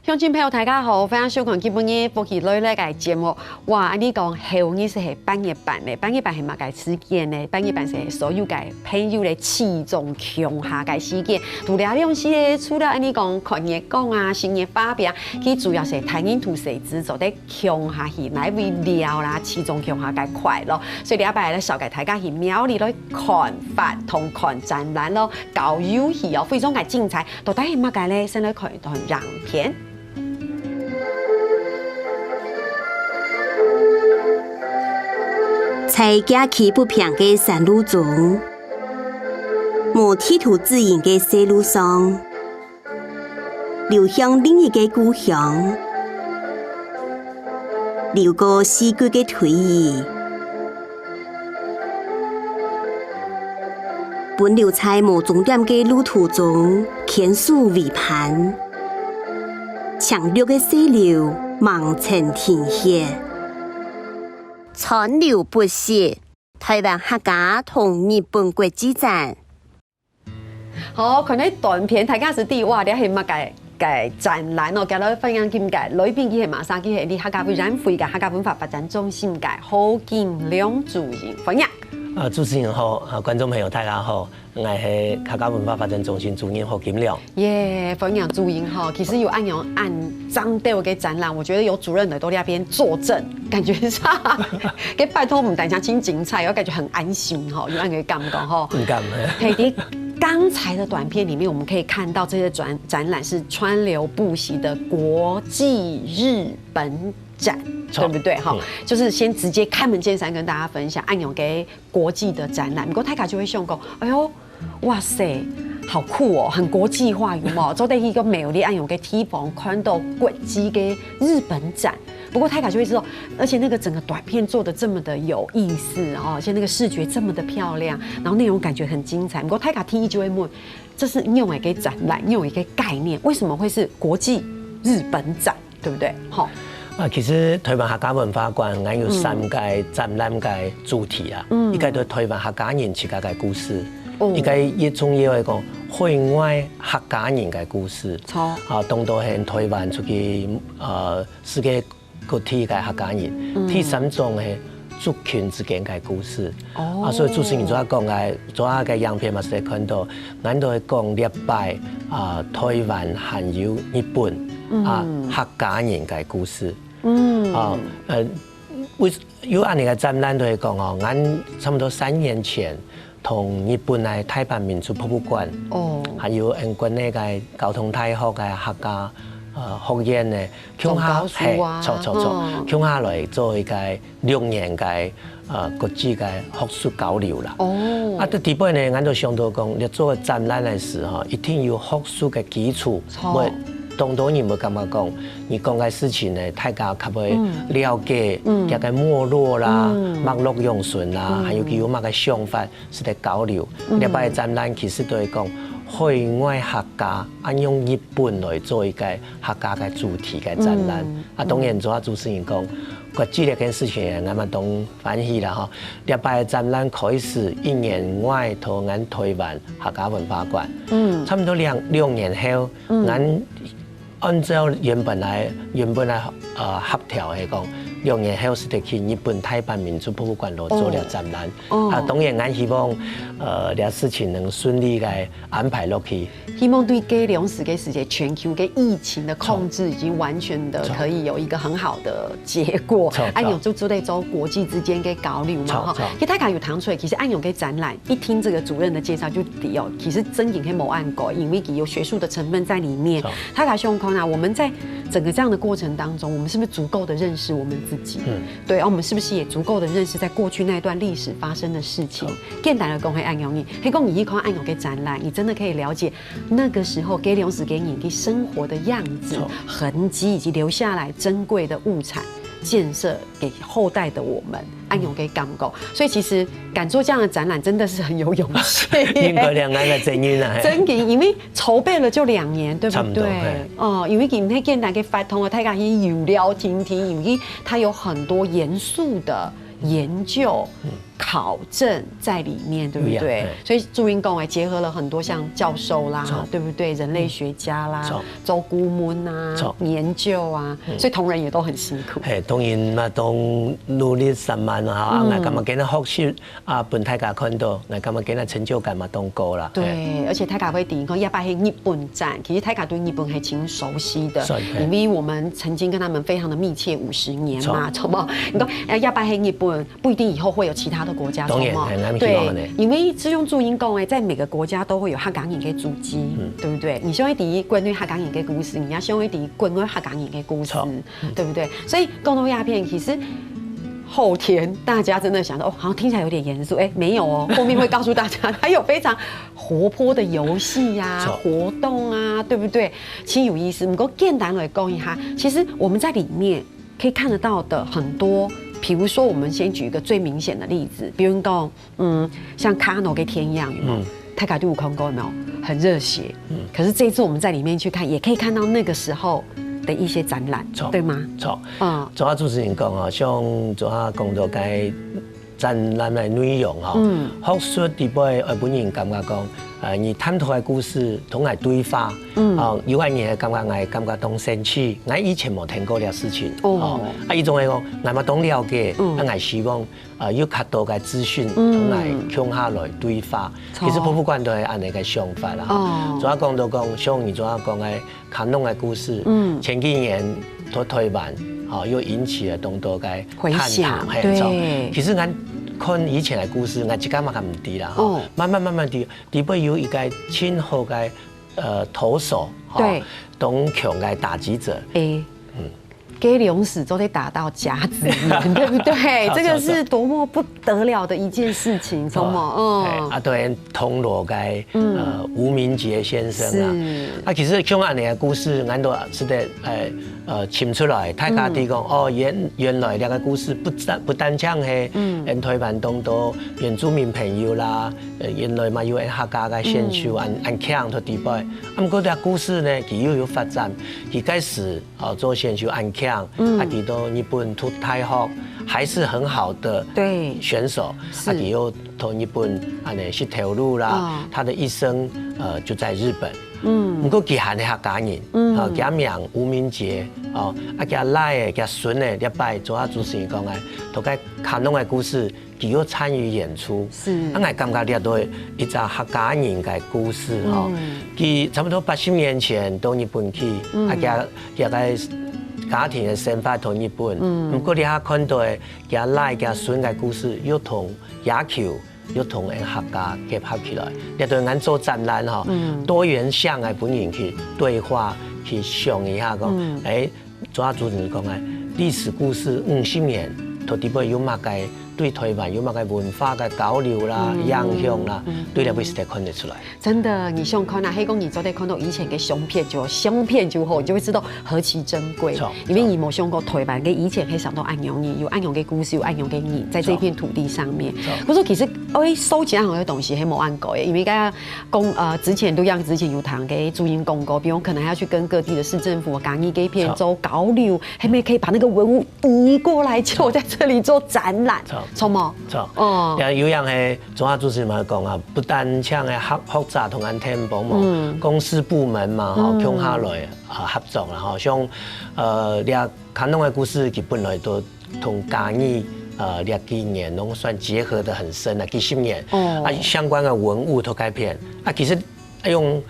乡亲朋友大家好，非常收看今晡日福气类个节目。哇，安尼讲后日是半夜版的，半夜版是嘛个事件呢？半夜版是所有个朋友的起重强下个事件。除了两时咧，除了安尼讲抗疫讲啊、新年发表，其主要是台印图谁知做得强下去，来为了啦起重强下个快乐。所以礼拜咧，小个大家去庙里来看法同看展览咯，搞游戏哦，非常个精彩。到底是嘛个咧？先来看一段样片。在假期不平的山路中，无地图指引的小路上，流向另一个故乡，流过四季的推移。本流在无终点的路途中，天数未盘，强烈的溪流茫尘天险。川流不息，台湾客家同日本国际展。好，看呢短片，大家是第哇，你係乜嘅展覽哦？今日分享今屆裏邊嘅係馬上嘅係你客家會展會嘅客家文化發展中心嘅何建良主任分享。主持人好，观众朋友大家好，我是客家文化发展中心主任何金良。耶，分享主任哈，其实有按张调嘅展览，我觉得有主任的都在那边坐镇，感觉上给拜托我们大家挺精彩，我感觉很安心哈，有按个感觉哈。唔敢。佩迪。刚才的短片里面，我们可以看到这些展览是川流不息的国际日本展，对不对？哈，就是先直接开门见山跟大家分享，按勇给国际的展览。不过泰卡就会想讲，哎呦，哇塞，好酷哦，很国际化，有冇？做在一个美丽按勇给地方看到国际的日本展。不过泰卡就会知道，而且那个整个短片做的这么的有意思哦，而且那个视觉这么的漂亮，然后内容感觉很精彩。不过泰卡第一就会问，这是你用一个展览，你有一个概念，为什么会是国际日本展，对不对？好。其实台湾客家文化馆俺有3个展览个主题啊，一个对台湾客家人自家个故事，一个也重要的讲海外客家人个故事，当到现台湾出去世界各地个客家人，第3种是族群之间个故事，所以主持人昨下讲个昨下个样片嘛是在看到，俺都会讲礼拜台湾还有日本客家人个故事。有安尼个展览都会讲哦，俺差不多3年前同日本的台湾民族博物馆，还有国内个交通大学个客家学院呢，共下係共下來做一個6年嘅國際嘅學術交流啦。到底部呢，俺都想到講，你做展覽嘅時候，一定要學術嘅基礎，當到人會感覺講，你講嘅事情呢，大家較會了解一個脈絡啦、脈絡用順啦，還有佢有乜嘅想法，是在交流。禮拜展覽其實都係講。海外客家用日本來做一個客家嘅主題嘅展覽，當然做主持人講國際呢件事情，我們當歡喜啦吼。禮拜展覽開始1年外到咱台灣客家文化館，差不多2年後，咱按照原本來合調係講。2年後是得去日本台灣民族博物館度做了展覽，當然俺希望這事情能順利嘅安排落去。希望對這兩時嘅世界全球嘅疫情的控制已經完全的可以有一個很好的結果。按勇就在做國際之間嘅交流嘛，哈。其實大家有談出來，其實按勇嘅展覽，一聽這個主任的介紹就知哦，其實真正係冇按過，因為有學術的成分在裡面。大家想看啊，我們在整個這樣的過程當中，我們是不是足夠的認識我們自己？對，我們是不是也足夠的認識在過去那段歷史發生的事情？簡單的講，係按勇你，係講你一看按勇嘅展覽，你真的可以了解那個時候給兩時給你嘅生活的樣子、痕跡，以及留下來珍貴的物產。建設給後代的我們，按勇給感覺，所以其實敢做這樣的展覽，真的是很有勇氣。應該兩個嘅真因啊，真嘅，因為籌備了就2年，對不對？因為今天簡單嘅發通啊，大家可以有聊聽聽，因為它有很多嚴肅的研究。考证在里面，对不对？所以朱英公结合了很多像教授啦，对不对？人类学家啦，做顾问啊，研究啊，所以同仁也都很辛苦。当然嘛，都努力3万啊，我感觉今日学习啊，本大家看到，我感觉今日成就感嘛都高啦。对，而且大家会提讲亚巴黑日本站，其实大家对日本还挺熟悉的，因为我们曾经跟他们非常的密切50年嘛，错吗？你讲亚巴黑日本不一定以后会有其他的国家，错吗？对，因为只用注音讲在每个国家都会有客家人的足迹，对不对？你希望第一关于客家人的故事，你要希望第一关于客家人的故事，对不对？所以共同鸦片其实。后天大家真的想到哦，好像听起来有点严肃，没有哦，后面会告诉大家，还有非常活泼的游戏呀、活动啊，对不对？其实有意思。不过简单来讲一下，其实我们在里面可以看得到的很多，比如说我们先举一个最明显的例子，比如讲，像卡诺跟天样，有没有？泰卡杜空沟有没有？很热血。可是这一次我们在里面去看，也可以看到那个时候。的一些展览，对吗？错，昨下主持人讲哦，像昨下讲到该展览的内容哈，学术地位日本人感觉讲，你探讨的故事同来对话，有个人感觉同生气，我以前冇听过了事情，一种讲我嘛懂了解，我希望有较多嘅资讯同来共下来对话。其实博物馆都系按那个想法啦。昨下讲到讲，像你昨下讲嘅卡农嘅故事，前几年都台湾又引起了众多嘅探讨，对，其实俺。看以前的故事，我一間嘛咁唔啲啦，慢慢啲，底部有一個親好嘅投手，對，懂強嘅打擊者，给龙史都得打到甲子园，对不对？这个是多么不得了的一件事情，什么？对，铜锣嘅吴明杰先生啊，其實像安尼嘅故事，俺都是得請出來，大家啲講哦，原來呢個故事不單唱係台灣當到原住民朋友啦，原來嘛有客家嘅先修按腔同地位，咁嗰啲故事呢，佢又有發展，佢開始做先修按腔。佢到日本讀大學，還是很好的選手。佢又到日本去投入啦，他的一生就在日本。不過佢係客家人，佢名吳明杰，佢來嘅佢孫嘅一擺做下主持人講嘅，同佢卡農嘅故事，佢又參與演出。我係感覺呢都一隻客家人嘅故事，佢差不多80年前到日本去，佢個家庭嘅生活同日本，不過你下看到嘅佢來佢孫嘅故事，又同野球。又同客家結合起來，亦對俺做展覽嗬，多元向嘅本人去對話，去想一下講，做下主持人講嘅歷史故事50年，到底會有乜嘅對台灣有乜嘅文化嘅交流啦、影響啦，對你會是得看得出來。真的，你想看啊，黑公你昨天看到以前嘅相片就好，你就會知道何其珍貴。因為你冇想過台灣嘅以前可以想到安陽人，有安陽嘅故事，有安陽嘅人，在這片土地上面。不過其實收集安陽嘅東西係冇按過嘅，因為家之前有談嘅主音公告，比如可能還要去跟各地的市政府港議給片做交流，係咪可以把那個文物移過來，就我在這裡做展覽？錯冇？錯。有樣係中華主持人嘛講啊，不單唱嘅學者同安聽幫忙，公司部門嘛，共下來合作啦，像你卡農嘅故事，佢本來都同港議呢幾年都算結合得很深啦，幾十年相關嘅文物都改變其實用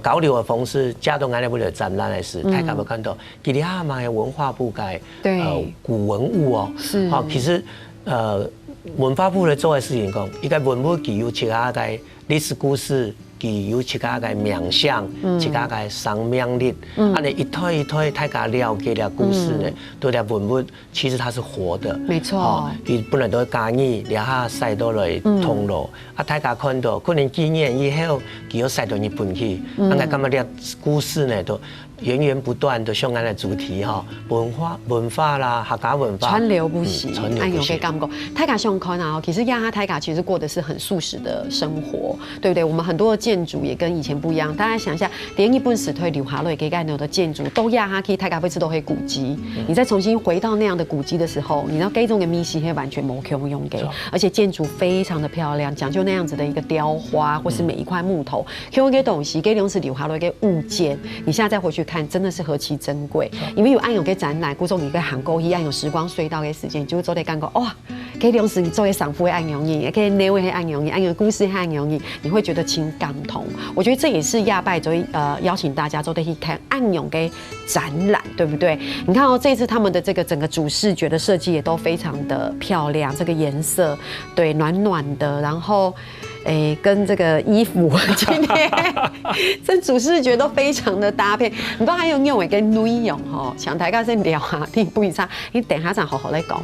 交流嘅方式，加到俺哋為了展覽嘅時，大家有看到，佢哋下嘛嘅文化部嘅古文物其實文化部嚟做嘅事情講，依個文物佢有其他嘅歷史故事，佢有其他嘅面向，其他嘅生命力，你一推一推，大家了解了故事呢，對條文物其實它是活的，沒錯，佢本來都係假意，然後曬到嚟通路，大家看到可能幾年以後，佢又曬到日本去，咁啊啲故事呢都源源不斷的像俺的主題文化啦，客家文化川流不息，安陽嘅感覺。大家想看啊，其實大家其實過的是很素食的生活，對不對？我們很多的建筑也跟以前不一样。大家想一下，连日本史推留下来给盖牛的建筑都压哈可以太咖啡吃都会古迹，你再重新回到那样的古迹的时候，你知道这种的密西会完全没空用给，而且建筑非常的漂亮，讲究那样子的一个雕花或是每一块木头，用给东西给龙史留下来给物件，你现在再回去看，真的是何其珍贵。因为有按有给展览，古种你给韩国一按有时光隧道的时间，就做得感觉哇，给龙史你做的赏夫会按容易，也可以内位会按容易，按有故事会按容易，你会觉得情感同。我觉得这也是亚拜所以邀请大家做的去看按勇给展览，对不对？你看哦，这次他们的这个整个主视觉的设计也都非常的漂亮，这个颜色对暖暖的，然后跟这个衣服今天这主视觉都非常的搭配。你都还有用跟内容哈，想大家先聊下，你不差，你等下再好好来讲。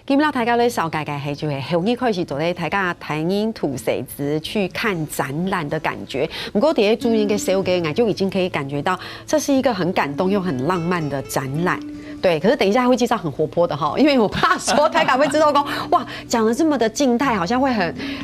今日大家咧少介介係就係後日開始做咧，大家台英土誰子去看展覽的感覺。不過啲注意嘅時候嘅，就已經可以感覺到，這是一個很感動又很浪漫的展覽。对，可是等一下会介绍很活泼的哈，因为我怕说台港会知道说，哇，讲的这么的静态，好像会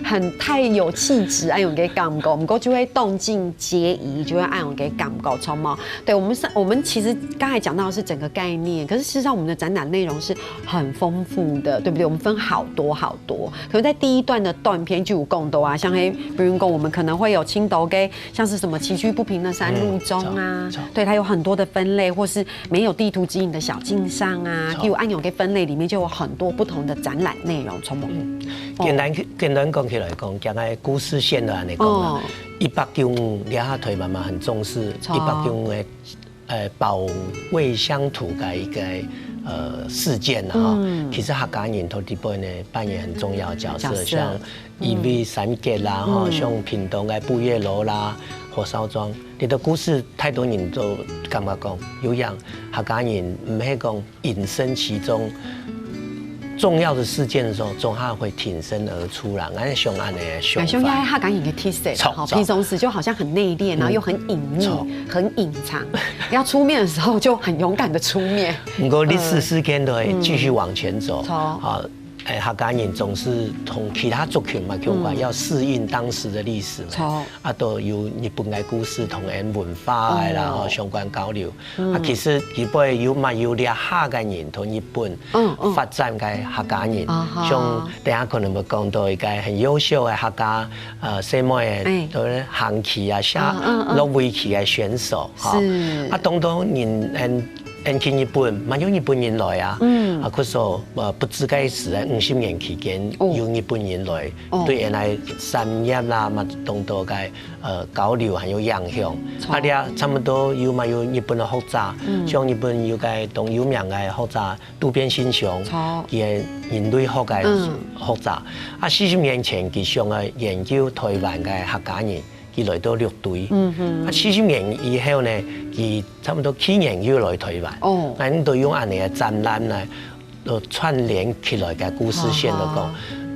很太有气质，按用给感觉，不过就会动静皆宜，就会按用给感觉超嘛。对，我们其实刚才讲到的是整个概念，可是事实上我们的展览内容是很丰富的，对不对？我们分好多好多，可能在第一段的段篇就有更多啊，像比如说我们可能会有青斗给，像是什么崎岖不平的山路中啊，对，它有很多的分类，或是没有地图指引的小径上啊，有按钮给分类里面就有很多不同的展览内容。从简单讲起来讲，讲个故事线的来讲啦，195了下台湾嘛很重视195的保卫乡土的一个事件哈，其实客家人在这边呢扮演很重要的角色，像1V3杰啦，哈，像屏东的布叶楼啦。火烧庄，你的故事太多人都感觉讲，有样客家人唔係講隱身其中重要的事件的时候，总还会挺身而出啦。按像安的想法，像亚客家人的特色，好，平常时就好像很内敛，然后又很隐秘、很隐藏，要出面的时候就很勇敢的出面。不过历史事件都会继续往前走，好。客家人总是同其他族群嘛，相关要适应当时的历史嘛，都有日本的故事同人文化的啦，相关交流。其实日本有俩客家人同日本发展嘅客家人，像等下可能会讲到一个很优秀的客家什么嘅，都行棋啊、下落围棋嘅选手，当人去日本，嘛有日本人来啊，佢说不知该时50年期间有日本人来，对原来产业啦嘛，当多嘅交流还有影响。俩差不多有日本的学者，像日本有个同有名嘅学者渡边信雄，佢人类学嘅学者，40年前佢上嚟研究台湾嘅客家人。佢來到6隊，40年以後呢，佢差不多7年又來台灣。咁對用安尼嘅展覽呢，都串聯起來嘅故事線都講，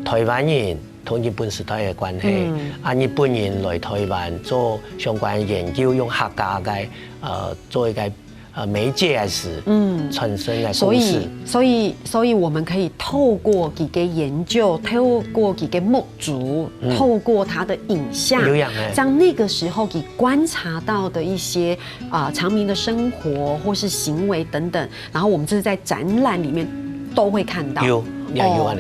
台灣人同日本時代嘅關係，日本人來台灣做相關研究，用客家嘅做一個。媒介还是产生的故事，所以我们可以透过几个研究，透过几个目族，透过他的影像，将那个时候你观察到的一些常民的生活或是行为等等，然后我们这是在展览里面都会看到。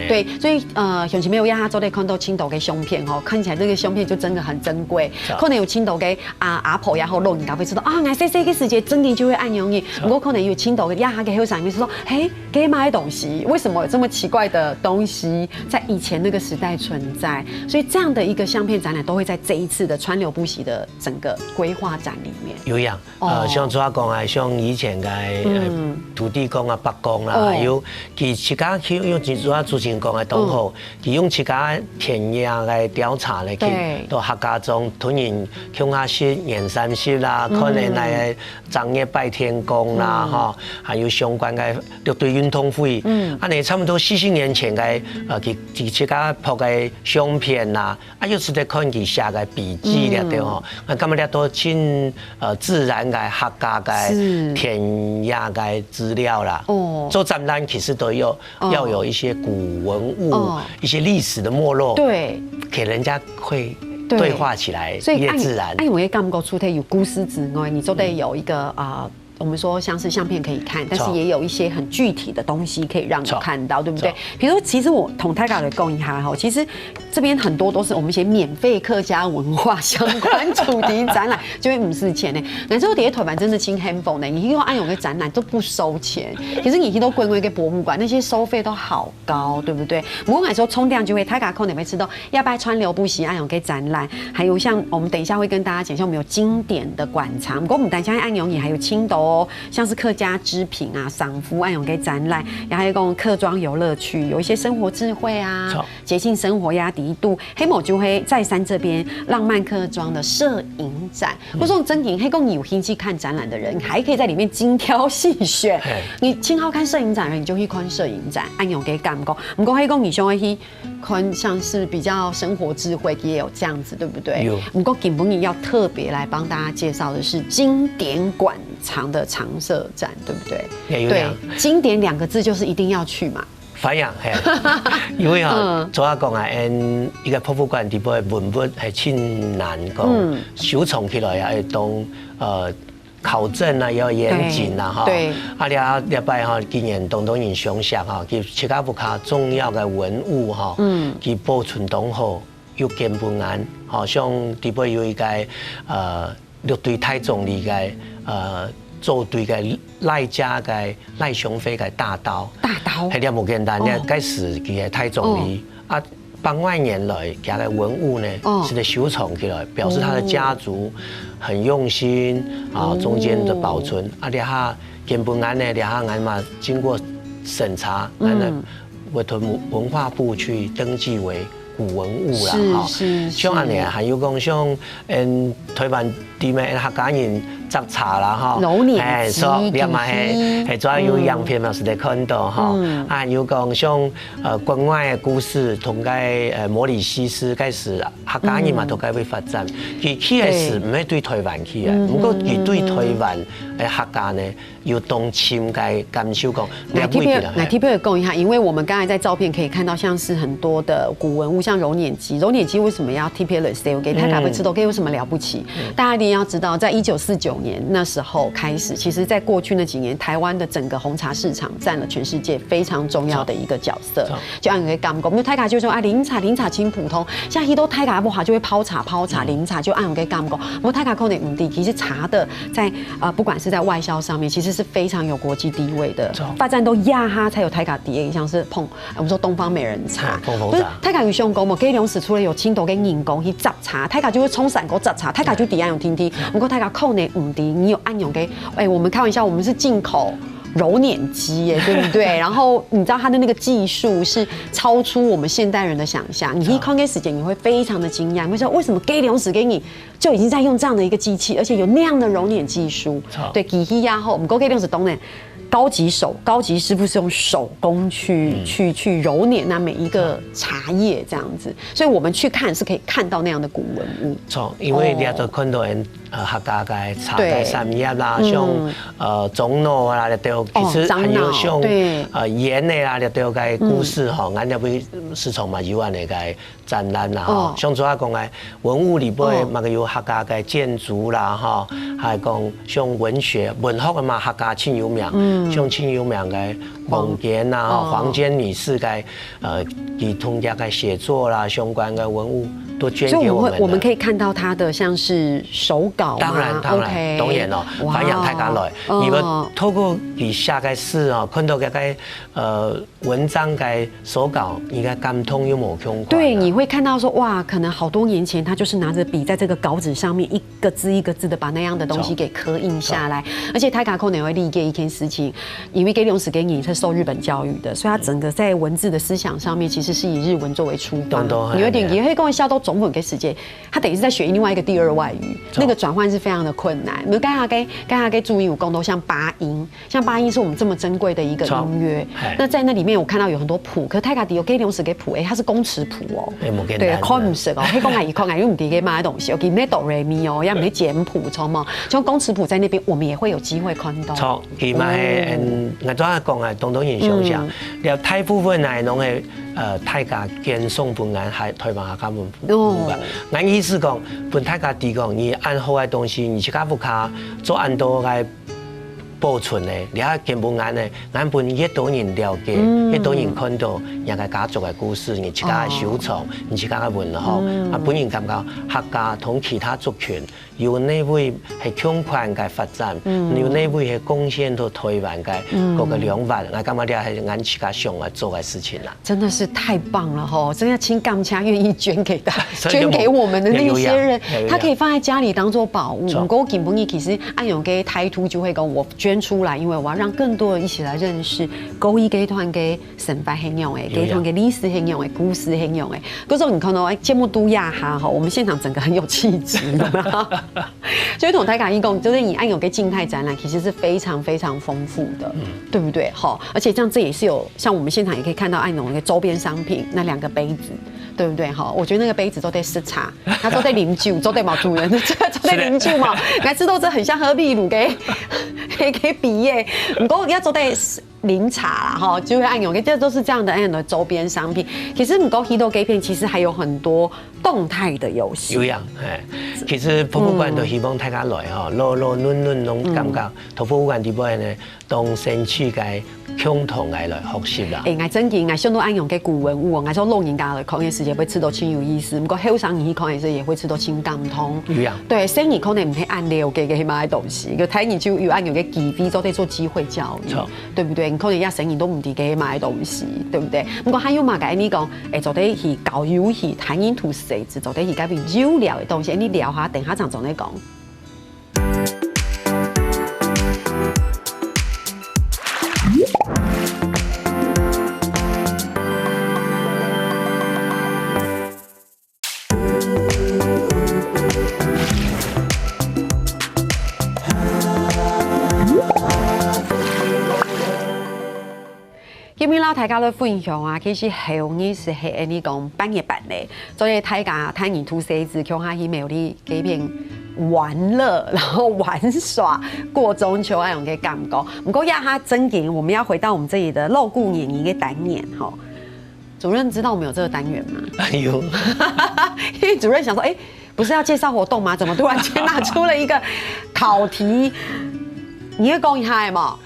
对，所以像前面有亚洲的看到青岛的相片哦，看起来这个相片就真的很珍贵。可能有青岛的阿婆也好，老人家会知道啊，俺这个世界真的就会按容易。不过可能有青岛的亚的后上面说，嘿，给买东西，为什么有这么奇怪的东西在以前那个时代存在？所以这样的一个相片展览都会在这一次的川流不息的整个规划展里面。有样，像主要讲啊，像以前的土地公啊、北公啦，还有其他用主要主持人讲的同好，利用自家田野来调查来去到客家中屯营乡下室、盐山室啦，可能来张掖拜天公啦，哈，还有相关的六队运动会，啊，你差不多40年前的佢自家拍的相片啦，啊，又是在看佢写的笔记了对吼，啊，咁么咧都进自然的客家的田野的资料啦，做展览其实都要有一些古文物、一些历史的没落，对，给人家会对话起来，也自然。因为感觉出它有故事之外，你就得有一个我们说像是相片可以看，但是也有一些很具体的东西可以让我看到，对不对？比如说，其实我同泰嘎的供一下哈，其实这边很多都是我们一些免费客家文化相关主题展览，就会5、4千呢。那时候底下台湾真的清 handphone 呢，你去按有个展览都不收钱，可是你去都贵贵个博物馆，那些收费都好高，对不对？不过来说冲量就会泰嘎扣你会知道，要不要川流不息按有个展览，还有像我们等一下会跟大家讲，像我们有经典的馆藏，不过我们等一下按有也还有青岛。像是客家织品啊、赏福按有给展览，然后还有个客庄游乐区，有一些生活智慧啊、节庆生活呀、底度。黑某就会在山这边浪漫客庄的摄影展，或者说真影黑公你有兴趣看展览的人，还可以在里面精挑细选。你亲好看摄影展的人，你就去看摄影展，按有给感觉。不过黑公你想会去看像是比较生活智慧，也有这样子，对不对？有。不过今本要特别来帮大家介绍的是经典馆藏的常设展，对不对？对，经典2个字就是一定要去嘛。反映嘿，因为主要讲啊，一个博物馆底部的文物系真难讲，收藏起来也当考证啊，也要严谨啊，哈。对。啊，了摆哈，今年东东影相像哈，佢其他不卡重要的文物哈，佢保存当好，又根本安，好像底部有一个6队太总理的做对个赖家的赖雄飞的大刀，系了无简单，咧该是佢的太总理啊。8万年来，他的文物呢是在收藏起来，表示他的家族很用心啊，中间的保存啊，咧哈根本安呢，咧哈安嘛经过审查，安呢委托文化部去登记为古文物啦，哈。像安尼还有讲像台湾地面客家人摘茶啦，哈，揉捻机，连嘛系主要有样片嘛是在看到哈，啊有讲像关外的故事，同个摩里西斯开始客家人嘛都该会发展，佢去的是唔係對台灣去嘅，不過佢對台灣嘅客家呢有當深嘅感受講，來特別講一下，因為我們剛才在照片可以看到，像是很多的古文物，像揉捻機，揉捻機為什麼要 TPL sale 給泰卡會知道，給有什麼了不起？大家一定要知道，在1949年那時候開始，其實在過去那幾年，台灣的整個紅茶市場佔了全世界非常重要的一個角色。就按個感覺，因為泰卡就說啊，零茶輕普通，像很多泰卡不好就會泡茶，零茶就按個感覺。我們泰卡可能唔低，其實茶的在不管是在外銷上面，其實是非常有國際地位的。發展到亞哈才有泰卡底，像是我們說東方美人茶，不是泰卡有香港嘛？給兩時除了有青島跟人工去摘茶，泰卡就會衝散過摘茶，泰卡就底下有聽聽。不過泰卡扣呢唔低，你有按用給我們開玩笑，我們是進口揉捻機耶，對不對？然後你知道它的那個技術是超出我們現代人的想象。你一看給時間，你會非常的驚訝，會說為什麼給兩時給你就已經在用這樣的一個機器，而且有那樣的揉捻技術。對，機器呀後，唔過給兩時當然。高級師傅是用手工去揉捻那每一個茶葉這樣子，所以我們去看是可以看到那樣的古文物。錯，因為你都看到人客家嘅茶嘅產業啦，像鐘樓啦，你都其實還有像鹽嘅啦，你都嘅故事吼，俺入去市場嘛有安尼嘅展覽啦，吼，像主要講嘅文物裡邊嘛個有客家嘅建築啦，吼，還講像文學嘅嘛客家真有名。像清有名嘅夢見啊，黃間女士嘅兒童家嘅寫作啦，相關嘅文物都捐给我们。所以我们可以看到他的像是手稿当然，当然哦，反映太家来，你们透过以下个诗哦，看到文章个手稿，应该感通又冇空。对，你会看到说哇，可能好多年前他就是拿着笔在这个稿纸上面一个字一个字的把那样的东西给刻印下来，而且太家可能会理解一件事情，因为给刘史给你是受日本教育的，所以他整个在文字的思想上面其实是以日文作为出发。你有点也会跟我笑到总本给世界，他等于是在学另外一个第二外语，那个转换是非常的困难。我们刚才给注意武功都像八音，像八音是我们这么珍贵的一个音乐。那在那里面我看到有很多谱，可泰卡迪有给刘史给谱，它是公尺谱哦。对，看唔熟哦，黑公阿姨看阿姨唔底给买东西，我给你哆来咪哦，要唔简谱错嘛？像公尺谱在那边，我们也会有机会看到。错，佢咪我昨下講係東影響上，了大部分係攏係大家捐送本眼係台灣客家文化。俺意思講，本大家地講，你按好嘅東西，你自家不卡做按多嘅保存咧，你睇根本眼咧，俺本越多人了解，越多人看到人家家族嘅故事，你自家嘅收藏，你自家嘅文化，啊，本人感覺客家同其他族群有呢位係強權嘅發展，有呢位係貢獻到台灣嘅嗰個兩萬，我感覺呢係俺自家想要做嘅事情啦。真的是太棒了哈！真的，請感謝願意捐給他、捐給我們的那些人，他可以放在家裡當做寶物。唔過根本其實按用嘅態度就會講我捐出來，因為我要讓更多人一起來認識高一給團嘅神法很用誒，給團嘅歷史很用誒，故事很用誒。嗰種你看到節目都亞哈哈，我們現場整個很有氣質，有沒有？所以同台卡義工就是你按有個靜態展覽，其實是非常非常豐富的，對不對？好，而且這也是有像我們現場也可以看到按有一個周邊商品，那2個杯子。對不對？好，我覺得那個杯子都在試茶，它都在飲酒，都在冇主人，都在飲酒嘛。來吃豆汁很像喝秘魯給畢業，不過而家都在飲茶啦，哈，就會按用，這都是這樣的按的周邊商品。其實唔講許多幾片，其實還有很多動態的遊戲。有樣，其實博物館都希望大家來哈，熱熱暖暖攏感覺，到博物館地方呢，當sen區嘅共同來學習啦。我真嘅，我想到按用嘅古文物，我說老人家來看嘅時間會吃到清有意思，不過後生人去看嘅時也會吃到清感通。有樣。對，生意可能唔係按了解嘅買東西，個睇你就有按用嘅基地，都在做機會教育，對不對？可能一生意都唔地嘅買東西，對不對？不過還有嘛個你講，做啲去搞遊戲、談音吐舌子，做啲去改變有聊嘅東西，你聊下，等下場仲嚟講。今日大家都分享啊，其實後日是係你講半夜版咧，所以大家談音吐舌子，看下去沒有啲幾片玩樂，然後玩耍過中秋那種嘅感覺。不過要他真嘅，我們要回到我們這裡的肉骨年一個單元哈。主任知道我們有這個單元嗎？有，因為主任想說，不是要介紹活動嗎？怎麼突然間拿出了一個考題？你要講一下嘛？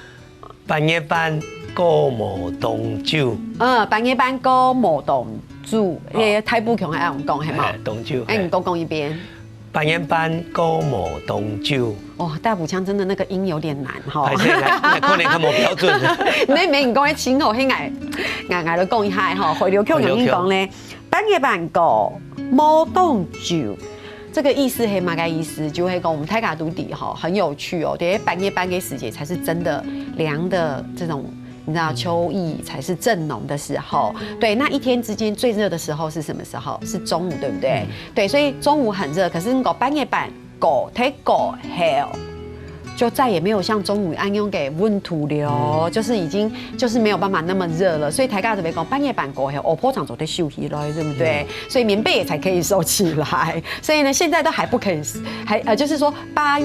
半夜班。歌舞動酒，半夜班歌舞動酒，太不強係咁講係嘛？動酒，你多講一遍。半夜班歌舞動酒。哦，大埔腔真的那個音有點難哈。可能佢冇標準。你唔講喺前後，喺挨都講一下哈。回流腔用英講咧，半夜班歌舞動酒。這個意思係乜嘅意思？就係講我們大家都底哈，很有趣哦。對，半夜班嘅時節才是真的涼的這種。你知道秋意才是正濃的時候，對，那一天之間最熱的時候是什麼時候？是中午，對不對？對，所以中午很熱，可是我半夜班過太過後，就再也沒有像中午按用給溫土流，就是已經就是沒有辦法那麼熱了。所以大家特別講半夜班過後，我坡場就得休息了，對不對？所以棉被也才可以收起來。所以呢，現在都還不可以，就是說8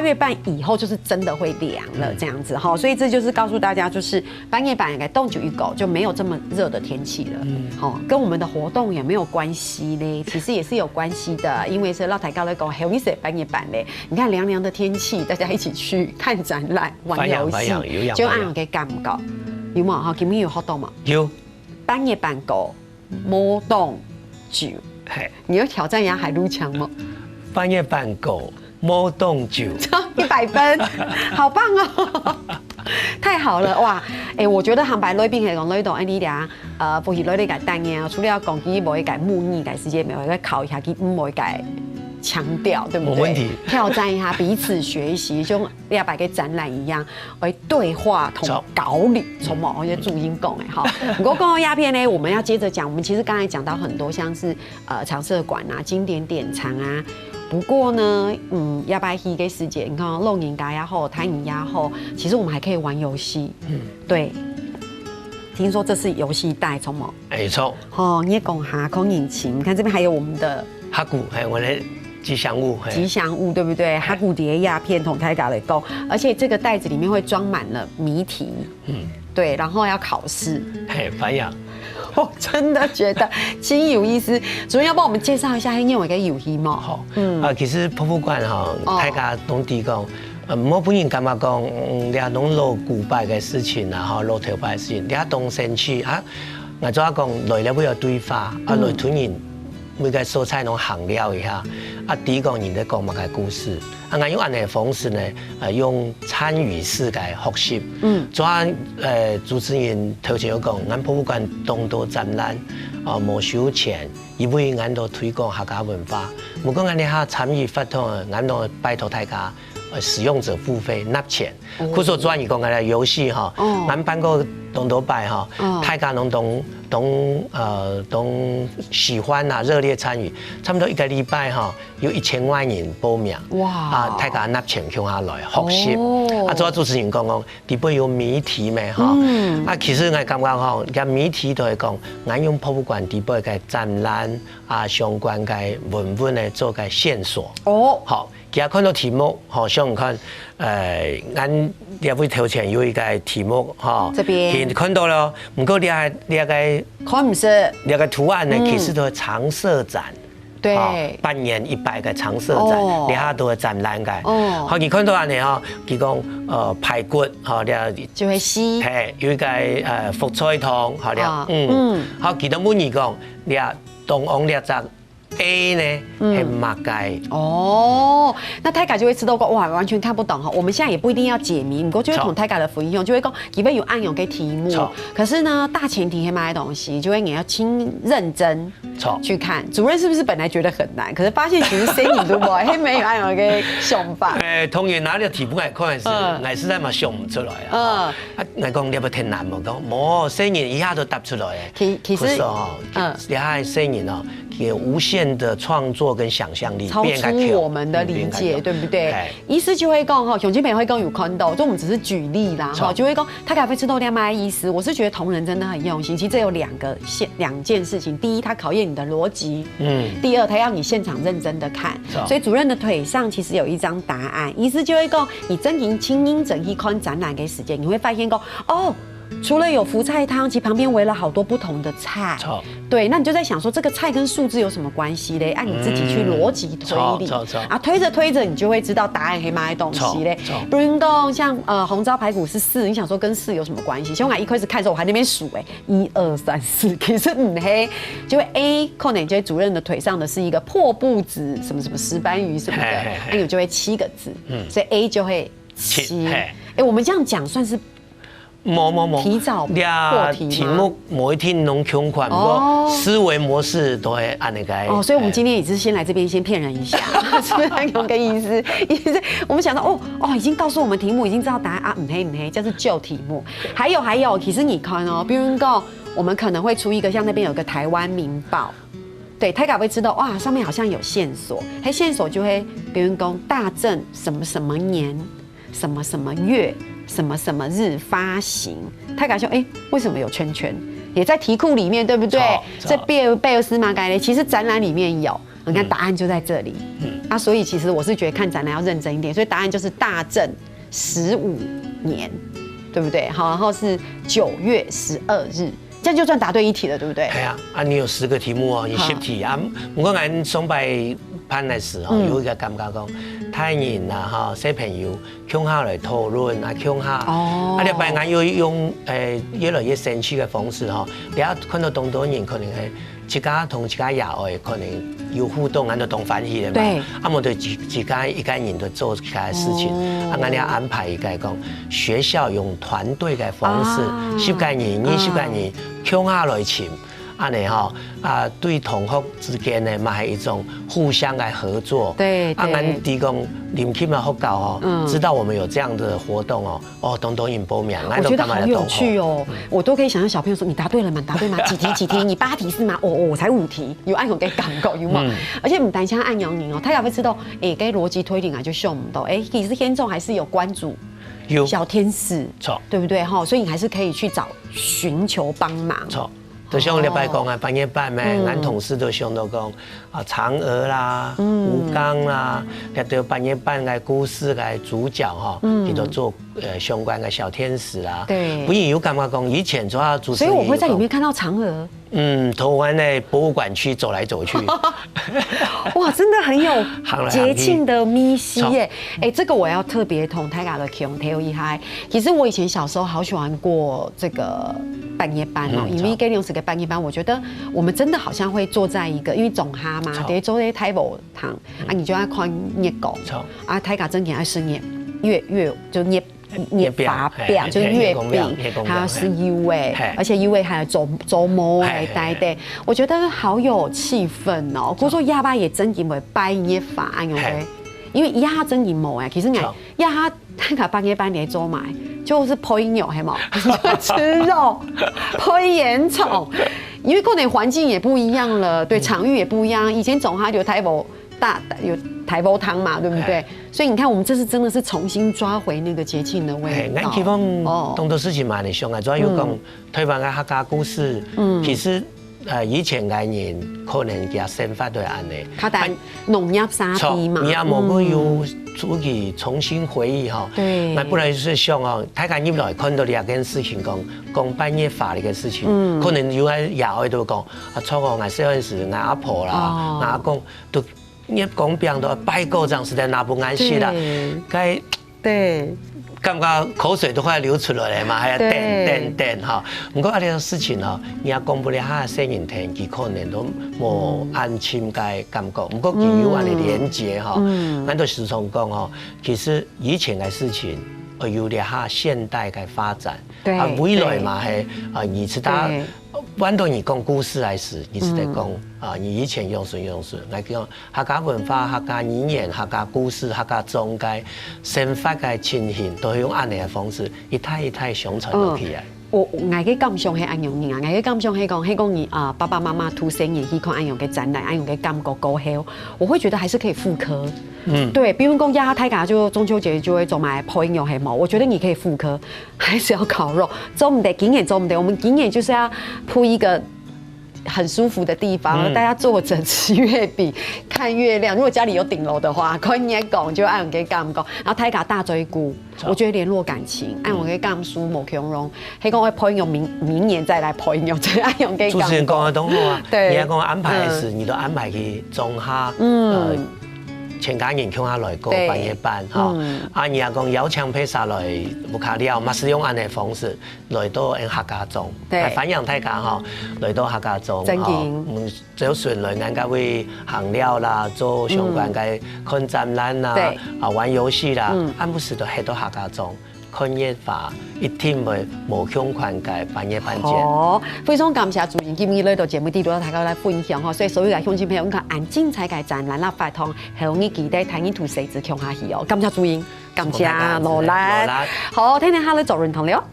月半以後就是真的會涼了，這樣子哈，所以這就是告訴大家，就是半夜班應該凍酒一狗就沒有這麼熱的天氣了，好，跟我們的活動也沒有關係呢，其實也是有關係的，因為是老台高來講，還有一些半夜班嘞，你看涼涼的天氣，大家一起去看展覽、玩遊戲，就按樣嘅感覺，有冇哈？今日有活動嗎？有，半夜班狗舞動酒，你有挑战一下海陆腔吗？翻越半狗摸洞酒，100分，好棒哦！太好了哇！我觉得航白内边係講呢度，你俩不是內地嘅單嘅，除了要講佢冇一改木擬改世界沒有，要考一下佢冇一改強調，對不對？冇問題。挑戰一下，彼此學習，就200個展覽一樣，為對話同搞理，從某我覺得注音講哈。不過講到鴉片呢，我們要接着講。我們其實剛才講到很多，像是常設館啊、經典典藏啊。不過呢，要擺戲嘅時間，你看露營家也好，台語也好，其實我們還可以玩遊戲。對。聽說這是遊戲帶，從某？沒錯。哦，你也講下空引擎，你看這邊還有我們的哈古，還有我的吉祥物。吉祥物對不對？哈古碟鴉片同太嘎雷夠，而且這個袋子裡面會裝滿了謎題。對，然後要考試。反正。我真的覺得真有意思，主任要幫我們介紹一下因為個遊戲嗎？好，其實瀑布館大家攏提講，我本人感覺講，你啊攏落古拜嘅事情啊，落頭拜嘅事情，你啊當先去啊，我做講來了會有對話，來團員每個蔬菜攏行了一下，第一講人哋講乜嘅故事。我用安尼方式呢，用參與式嘅學習。做主持人頭前有講，俺瀑布館當多展覽，冇收錢，因為俺都推廣客家文化。如果俺哋下參與活動，俺都拜託大家使用者付費納錢。佢所專業講嘅遊戲哈，俺辦過當多拜哈，大家攏都喜歡啊，熱烈參與，差不多1個禮拜哈，有1000萬人報名。哇！大家納錢向下來學習。做主持人講，底部有謎題咩哈？其實我感覺吼，個謎題都係講，俺用瀑布館底部嘅展覽相關嘅文物呢做個線索。好。其實看到題目，好像看，俺兩位頭前有一個題目，哈，這邊看到了，不過兩個看唔識，兩個圖案呢，其實都係常設展，對，半年100個常設展，兩下都係展覽嘅，好，你看到安尼哈，佢講排骨，好，就會絲，係有一個福菜湯，好了，好，其他每年講，兩東昂兩隻。A 呢係馬街那泰嘎就會知道個哇，完全看不懂哈。我們現在也不一定要解謎，不過就會同泰嘎的福音用，就會講裡面有暗用嘅題目。可是呢，大前提係買東西，就會你要親認真去看。主任是不是本來覺得很難，可是發現其實生意都冇，係沒有暗用嘅想法。同樣拿啲題目嚟看是，我實在嘛想唔出來啊。我講你不挺難冇講，冇生意一下都答出來嘅。其實你係生意哦。有無限的創作跟想象力，超出我們的理解，對不對？意思就會講哈，熊金培會講有看到，就我們只是舉例啦哈，就會講他可能會知道兩碼意思。我是覺得同仁真的很用心，其實這有兩件事情，第一，他考驗你的邏輯，第二，他要你現場認真的看。所以主任的腿上其實有一張答案，意思就會講你真認清認真去看展覽嘅時間，你會發現講哦。除了有福菜湯，其實旁邊圍了好多不同的菜。對，那你就在想說，這個菜跟數字有什麼關係嘞？按你自己去邏輯推理。推着推着，你就會知道答案係買東西嘞。比如講，像紅燒排骨是4，你想說跟4有什麼關係？像我一開始看的時候，我還在那邊數1、2、3、4，其實唔係，就會 A 可能就主任的腿上的是一個破布子，什麼什麼石斑魚什麼的，那有就會7個字，所以 A 就會7。我們這樣講算是。冇，提早破題目每一天攏窮款，不過思維模式都係按那個。所以我們今天也是先來這邊先騙人一下，是不是很有個意思？意思我們想到已經告訴我們題目，已經知道答案啊，唔黑，這是舊題目。還有，其實你看哦，比如講，我們可能會出一個，像那邊有個台灣民報，對，他會知道哇，上面好像有線索，線索就會，比如講大正什麼什麼年，什麼什麼月。什麼什麼日發行？他感覺為什麼有圈圈？也在題庫裡面，對不對？這貝爾斯馬改嘞，其實展覽裡面有，你看答案就在這裡。所以其實我是覺得看展覽要認真一點，所以答案就是大正15年，對不對？好，然後是9月12日，這樣就算答對1題了，對不對？係啊，你有10個題目哦，你10題啊。不過俺崇拜班的時候有一個感覺講。太人啊，小朋友向下來討論向下，你拜俺要用越來越sensual嘅方式你一看到咁多人可能係一家同一家亚外可能有互动，俺就同欢喜的嘛。对。啊，么就一家人都做其他的事情，俺要安排一个讲学校用团队的方式，10个人、20个人共下来唱。安尼吼对同学之间呢，嘛系一种互相来合作。对，俺提供林钦的学校哦，知道我们有这样的活动哦，东引报名，我觉得好有趣哦，我都可以想象小朋友说你答对了吗？答对吗？几题？你8题是吗？我才5题，有按钮给感觉有吗？而且唔单像按钮你哦，他也会知道，给逻辑推理啊就秀唔到，其实严重还是有关注。有小天使，对不对哈？所以你还是可以去寻求帮忙。就像礼拜讲啊，半夜班咩，俺同事都想到讲嫦娥啦、吴刚啦，也对半夜班嘅故事嘅主角哈，你都做相关嘅小天使啦。对，不然有感觉讲以前做主持人，所以我会在里面看到嫦娥。台湾的博物馆区走来走去，哇，真的很有节庆的咪西耶！这个我要特别同大家的强调一下。其实我以前小时候好喜欢过这个半夜班哦，因为给六十个半夜班，我觉得我们真的好像会坐在一个，因为总哈嘛，得坐在台步堂啊，你就要看热狗啊，大家真嘅爱吃月就捏发表就是月饼，还有是 U 味，而且 U 味还有周末来带的，我觉得好有气氛哦。故说亚巴也真因为半夜法案，OK， 因为亚真因冇其实亚他卡半夜班来做买，就是配牛系冇，吃肉配烟虫，因为可能环境也不一样了，对，场域也不一样，以前总哈有台步有台煲汤嘛，对不对？所以你看，我们这次真的是重新抓回那个节庆的味道。俺希望当多事情嘛，你想啊，主要有讲推翻个客家故事。其实以前嘅人可能佢生活都係安尼。佢哋農業沙地嘛，你也冇可以自己重新回憶哈。對。那不然就是想哦，大家入來看到呢件事情講半夜法呢個事情，可能有喺夜外都講錯過我細嗰陣時，我阿婆啦，我阿公都。你講病都拜過這樣實在拿不安息啦，該對，感覺口水都快流出來了嘛，還要等哈。不過呢個事情哦，你也講不了下聲音聽，佢可能都冇安心嘅感覺。不過佢有安尼連結哈，俺都時常講哦，其實以前嘅事情，有了下現代嘅發展，未來嘛係你知道。彎到你講故事來時，你是在講你以前用順，來講客家文化、客家語言、客家故事、客家中介生活嘅情形，都係用安尼嘅方式一代相傳落去啊。我嘅感想係安樣嘢啊，我嘅感想係講你爸爸媽媽出生也去看安樣嘅展覽，安樣嘅感覺過後，我會覺得還是可以復刻。對，比如講亞太家就中秋節就會做埋泡飲有黑毛，我覺得你可以復刻，還是要烤肉，做唔得，今年做唔得，我們今年就是要鋪一個很舒服的地方，大家坐着吃月餅、看月亮。如果家裡有頂樓的話，可以講就按給感覺，然後大家大追鼓，我覺得聯絡感情，按我給感書冇強容，希望我朋友明年再來朋友，再按用給感覺。主持人講得懂啊，你要講安排的事，你都安排去中下，全家人共下來過半夜班，你也講邀請配上來無卡了，嘛是用安尼方式來到客家莊，反映大家來到客家莊，只要順利，人家會行了啦，做相關嘅看展覽啦，玩遊戲啦，不是都喺到客家莊。看夜法一天會無窮款嘅半夜班節。好，非常感謝主持人今日來到節目底度，大家來分享所以所有嘅鄉親朋友，你看按精彩嘅展覽啦發通，係你期待睇你圖誰子強下去哦。感謝主持人，感謝羅蘭。好，聽下你做認同了。